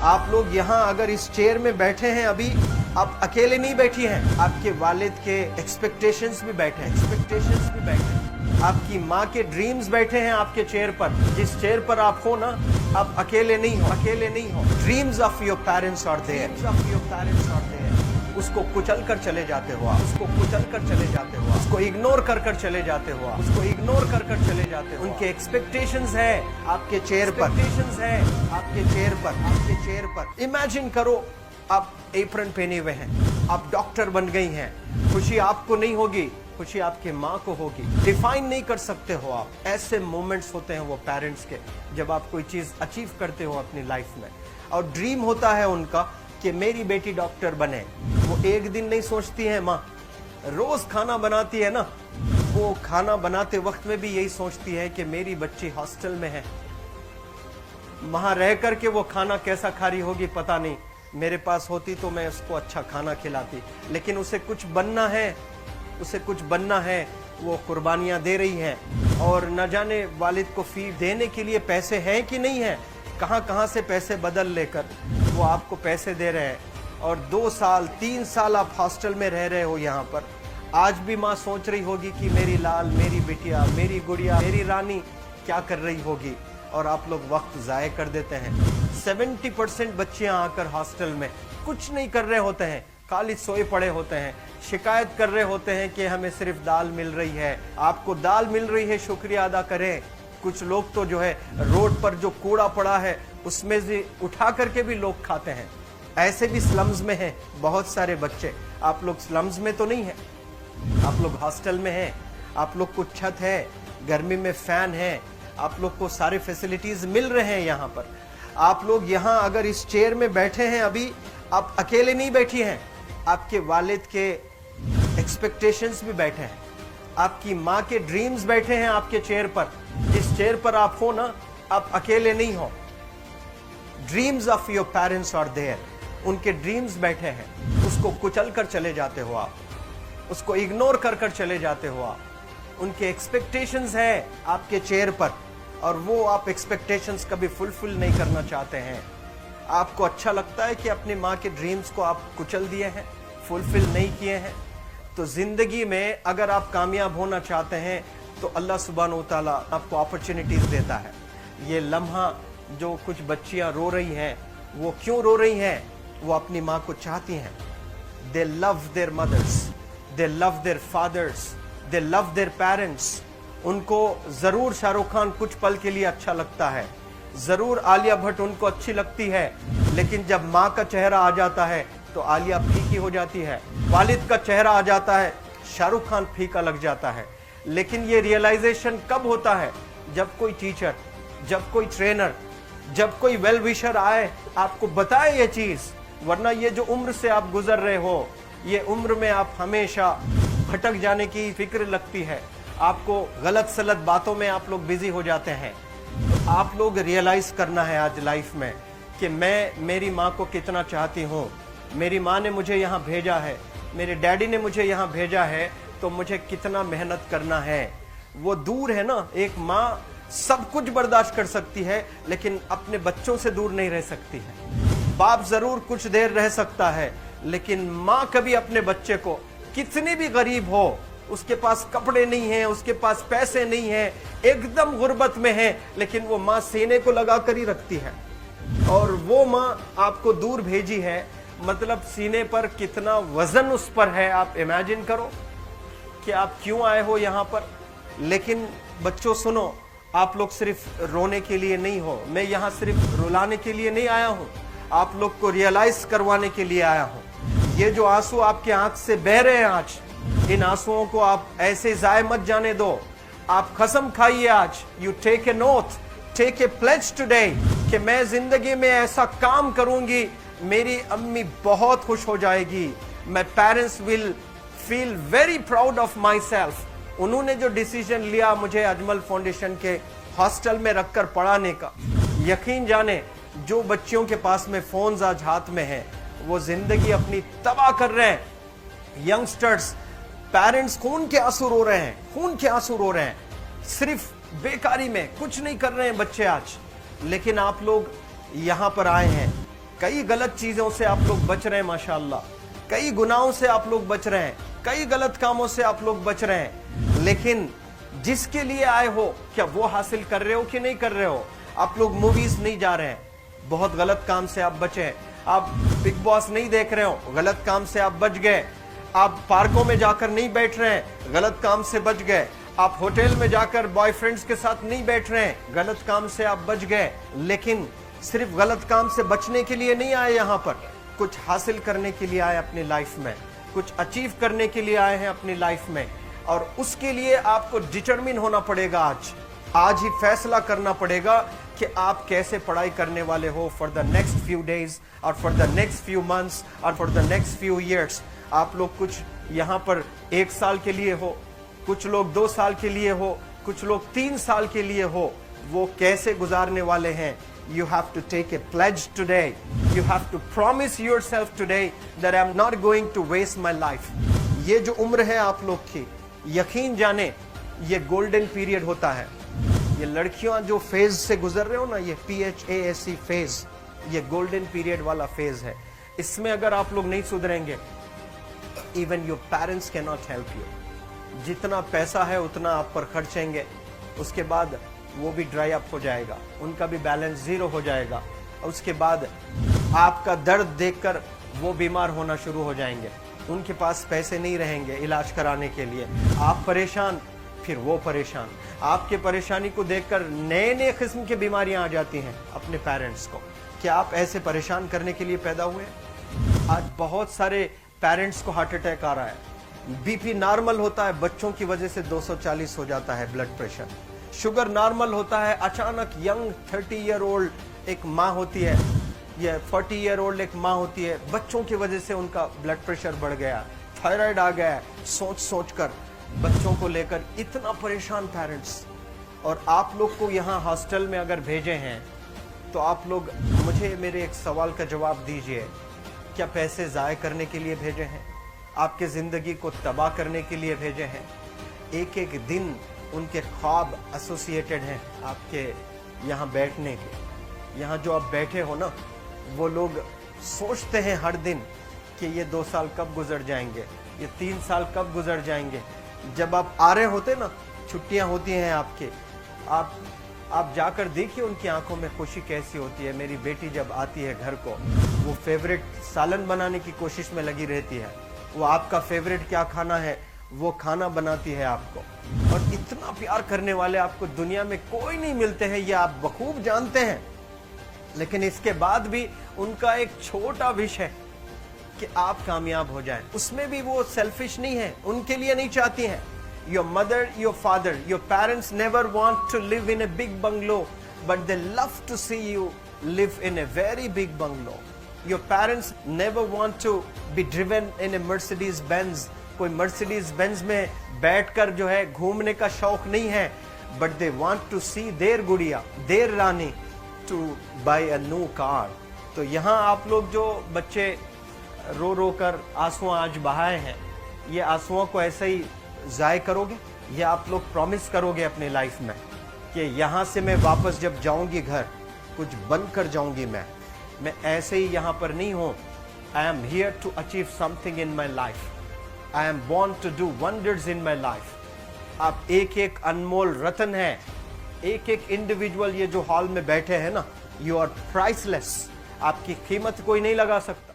आप लोग यहाँ अगर इस चेयर में बैठे हैं अभी, आप अकेले नहीं बैठी हैं, आपके वालिद के एक्सपेक्टेशंस भी बैठे हैं, आपकी माँ के ड्रीम्स बैठे हैं आपके चेयर पर। जिस चेयर पर आप हो ना, आप अकेले नहीं हो। Dreams of your parents are there, उसको कुचल कर चले जाते हो आप, उसको इग्नोर कर चले जाते हो उनके एक्सपेक्टेशंस है आपके चेयर पर। इमेजिन करो आप एप्रन पहने हुए हैं, आप डॉक्टर बन गई हैं, खुशी आपको नहीं होगी, खुशी आपके माँ को होगी। डिफाइन नहीं कर सकते हो आप। ऐसे मोमेंट्स होते हैं वो पेरेंट्स के, जब आप कोई चीज अचीव करते हो अपनी लाइफ में, और ड्रीम होता है उनका कि मेरी बेटी डॉक्टर बने। वो एक दिन नहीं सोचती है माँ, रोज खाना बनाती है ना, वो खाना बनाते वक्त में भी यही सोचती है कि मेरी बच्ची हॉस्टल में है, वहां रह करके वो खाना कैसा खा रही होगी पता नहीं, मेरे पास होती तो मैं उसको अच्छा खाना खिलाती। लेकिन उसे कुछ बनना है, वो कुर्बानियां दे रही है, और न जाने वालिद को फी देने के लिए पैसे हैं कि नहीं है, कहां से पैसे बदल लेकर वो आपको पैसे दे रहे हैं। और 2 साल 3 साल आप हॉस्टल में रह रहे हो यहाँ पर। आज भी माँ सोच रही होगी कि मेरी लाल, मेरी बिटिया, मेरी गुड़िया, मेरी रानी क्या कर रही होगी, और आप लोग वक्त जाया कर देते हैं। 70% बच्चियां आकर हॉस्टल में कुछ नहीं कर रहे होते हैं, खाली सोए पड़े होते हैं, शिकायत कर रहे होते हैं कि हमें सिर्फ दाल मिल रही है। आपको दाल मिल रही है, शुक्रिया अदा करें। कुछ लोग तो जो है रोड पर जो कूड़ा पड़ा है उसमें से उठा करके भी लोग खाते हैं। ऐसे भी स्लम्स में हैं बहुत सारे बच्चे। आप लोग स्लम्स में तो नहीं है, आप लोग हॉस्टल में हैं, आप लोग को छत है, गर्मी में फैन है, आप लोग को सारे फैसिलिटीज मिल रहे हैं यहाँ पर। आप लोग यहाँ अगर इस चेयर में बैठे हैं अभी, आप अकेले नहीं बैठी हैं, आपके वालिद के एक्सपेक्टेशंस भी बैठे हैं, आपकी माँ के ड्रीम्स बैठे हैं आपके चेयर पर। जिस चेयर पर आप हो ना, आप अकेले नहीं हो। Dreams of your parents are there, उनके ड्रीम्स बैठे हैं, उसको कुचल कर चले जाते हो आप, उसको इग्नोर कर चले जाते हो आप। उनके एक्सपेक्टेशंस है आपके चेयर पर, और वो आप एक्सपेक्टेशंस कभी फुलफिल नहीं करना चाहते हैं। आपको अच्छा लगता है कि अपनी माँ के ड्रीम्स को आप कुचल दिए हैं, फुलफिल नहीं किए हैं। तो जिंदगी में अगर आप कामयाब होना चाहते हैं तो अल्लाह सुब्हानहू तआला आपको अपॉर्चुनिटीज देता है। ये लम्हा जो कुछ बच्चियां रो रही हैं, वो क्यों रो रही हैं? वो अपनी माँ को चाहती हैं। They love their mothers, they love their fathers, they love their parents. उनको जरूर शाहरुख खान कुछ पल के लिए अच्छा लगता है, जरूर आलिया भट्ट उनको अच्छी लगती है, लेकिन जब माँ का चेहरा आ जाता है तो आलिया फीकी हो जाती है। वालिद का चेहरा आ जाता है, शाहरुख खान फीका लग जाता है। लेकिन ये रियलाइजेशन कब होता है? जब कोई टीचर, जब कोई ट्रेनर, जब कोई वेल विशर आए, आपको बताए ये चीज। वरना ये जो उम्र से आप गुजर रहे हो, ये उम्र में आप हमेशा भटक जाने की फिक्र लगती है, आपको गलत सलत बातों में आप लोग बिजी हो जाते हैं। तो आप लोग रियलाइज करना है आज लाइफ में कि मैं मेरी माँ को कितना चाहती हूँ। मेरी माँ ने मुझे यहाँ भेजा है, मेरे डैडी ने मुझे यहाँ भेजा है, तो मुझे कितना मेहनत करना है। वो दूर है ना, एक माँ सब कुछ बर्दाश्त कर सकती है, लेकिन अपने बच्चों से दूर नहीं रह सकती है। बाप जरूर कुछ देर रह सकता है, लेकिन माँ कभी अपने बच्चे को, कितनी भी गरीब हो, उसके पास कपड़े नहीं हैं, उसके पास पैसे नहीं हैं, एकदम गुर्बत में है, लेकिन वो माँ सीने को लगा कर ही रखती है। और वो माँ आपको दूर भेजी है, मतलब सीने पर कितना वजन उस पर है। आप इमेजिन करो कि आप क्यों आए हो यहाँ पर। लेकिन बच्चों सुनो, आप लोग सिर्फ रोने के लिए नहीं हो, मैं यहाँ सिर्फ रुलाने के लिए नहीं आया हूँ, आप लोग को रियलाइज करवाने के लिए आया हूँ। ये जो आंसू आपके आंख से बह रहे हैं आज, इन आंसुओं को आप ऐसे जाए मत जाने दो। आप कसम खाइए आज, you take a note, take a pledge today, कि मैं जिंदगी में ऐसा काम करूंगी, मेरी अम्मी बहुत खुश हो जाएगी, my parents will feel very proud of my self. उन्होंने जो डिसीजन लिया मुझे अजमल फाउंडेशन के हॉस्टल में रखकर पढ़ाने का, यकीन जाने जो बच्चियों के पास में फोन्स आज हाथ में हैं, वो जिंदगी अपनी तबाह कर रहे हैं। यंगस्टर्स, पेरेंट्स खून के आंसू रो रहे हैं, खून के आंसू रो रहे हैं, सिर्फ बेकारी में कुछ नहीं कर रहे हैं बच्चे आज। लेकिन आप लोग यहाँ पर आए हैं, कई गलत चीजों से आप लोग बच रहे हैं माशाअल्लाह, कई गुनाहों से आप लोग बच रहे हैं, कई गलत कामों से आप लोग बच रहे हैं, लेकिन जिसके लिए आए हो क्या वो हासिल कर रहे हो कि नहीं कर रहे हो? आप लोग मूवीज नहीं जा रहे हैं, बहुत गलत काम से आप बचे। आप बिग बॉस नहीं देख रहे हो, गलत काम से आप बच गए। आप पार्कों में जाकर नहीं बैठ रहे हैं, गलत काम से बच गए। आप होटल में जाकर बॉयफ्रेंड्स के साथ नहीं बैठ रहे हैं, गलत काम से आप बच गए। लेकिन सिर्फ गलत काम से बचने के लिए नहीं आए, यहाँ पर कुछ हासिल करने के लिए आए अपनी लाइफ में, कुछ अचीव करने के लिए आए हैं अपनी लाइफ में। और उसके लिए आपको डिटरमिन होना पड़ेगा। आज ही फैसला करना पड़ेगा कि आप कैसे पढ़ाई करने वाले हो for the next few days और for the next few months और for the next few years. आप लोग कुछ यहाँ पर 1 साल के लिए हो, कुछ लोग 2 साल के लिए हो, कुछ लोग 3 साल के लिए हो, वो कैसे गुजारने वाले हैं? You have to take a pledge today. You have to promise yourself today that I'm not going to waste my life. ये जो उम्र है आप लोग की, यकीन जाने ये गोल्डन पीरियड होता है। ये लड़कियां जो फेज से गुजर रहे हो ना, ये PHASE फेज, ये गोल्डन पीरियड वाला फेज है। इसमें अगर आप लोग नहीं सुधरेंगे, even your parents can not help you. जितना पैसा है उतना आप पर खर्चेंगे, उसके बाद वो भी ड्राई अप हो जाएगा, उनका भी बैलेंस जीरो हो जाएगा। और उसके बाद आपका दर्द देखकर वो बीमार होना शुरू हो जाएंगे, उनके पास पैसे नहीं रहेंगे इलाज कराने के लिए। आप परेशान, फिर वो परेशान। आपके परेशानी को देखकर नए नए किस्म की बीमारियां आ जाती हैं अपने पेरेंट्स को। क्या आप ऐसे परेशान करने के लिए पैदा हुए? आज बहुत सारे पेरेंट्स को हार्ट अटैक आ रहा है। बीपी नॉर्मल होता है, बच्चों की वजह से 240 हो जाता है ब्लड प्रेशर। शुगर नॉर्मल होता है, अचानक यंग 30 ईयर ओल्ड एक माँ होती है या 40 ईयर ओल्ड एक माँ होती है, बच्चों की वजह से उनका ब्लड प्रेशर बढ़ गया, थायराइड आ गया। सोच सोच कर बच्चों को लेकर इतना परेशान पेरेंट्स। और आप लोग को यहाँ हॉस्टल में अगर भेजे हैं तो आप लोग मुझे मेरे एक सवाल का जवाब दीजिए, क्या पैसे ज़ाय करने के लिए भेजे हैं? आपके ज़िंदगी को तबाह करने के लिए भेजे हैं? एक एक दिन उनके ख्वाब एसोसिएटेड हैं आपके यहाँ बैठने के। यहाँ जो आप बैठे हो ना, वो लोग सोचते हैं हर दिन कि ये 2 साल कब गुजर जाएंगे, ये 3 साल कब गुजर जाएंगे। जब आप आ रहे होते ना, छुट्टियाँ होती हैं आपके, आप जाकर देखिए उनकी आंखों में खुशी कैसी होती है। मेरी बेटी जब आती है घर को, वो फेवरेट सालन बनाने की कोशिश में लगी रहती है। वो आपका फेवरेट क्या खाना है वो खाना बनाती है आपको। और इतना प्यार करने वाले आपको दुनिया में कोई नहीं मिलते हैं, ये आप बखूब जानते हैं। लेकिन इसके बाद भी उनका एक छोटा विश है कि आप कामयाब हो जाएं। उसमें भी वो सेल्फिश नहीं है, उनके लिए नहीं चाहती हैं। Your mother, your father, your parents never want to live in a big bungalow, but they love to see you live in a very big bungalow. Your parents never want to be driven in a Mercedes Benz. कोई Mercedes Benz में बैठकर जो है घूमने का शौक नहीं है, but they want to see their गुड़िया, their Rani to buy a new car. तो यहाँ आप लोग जो बच्चे रो रो कर आंसू आज बहाए हैं, ये आंसुओं को ऐसे ही ज़ाय करोगे? ये आप लोग प्रॉमिस करोगे अपने लाइफ में कि यहाँ से मैं वापस जब जाऊंगी घर, कुछ बन कर जाऊंगी। मैं ऐसे ही यहाँ पर नहीं हूँ। I am here to achieve something in my life. I am born to do wonders in my life. आप एक एक अनमोल रतन है, एक एक इंडिविजुअल ये जो हॉल में बैठे हैं ना, यू आर प्राइसलेस। आपकी कीमत कोई नहीं लगा सकता।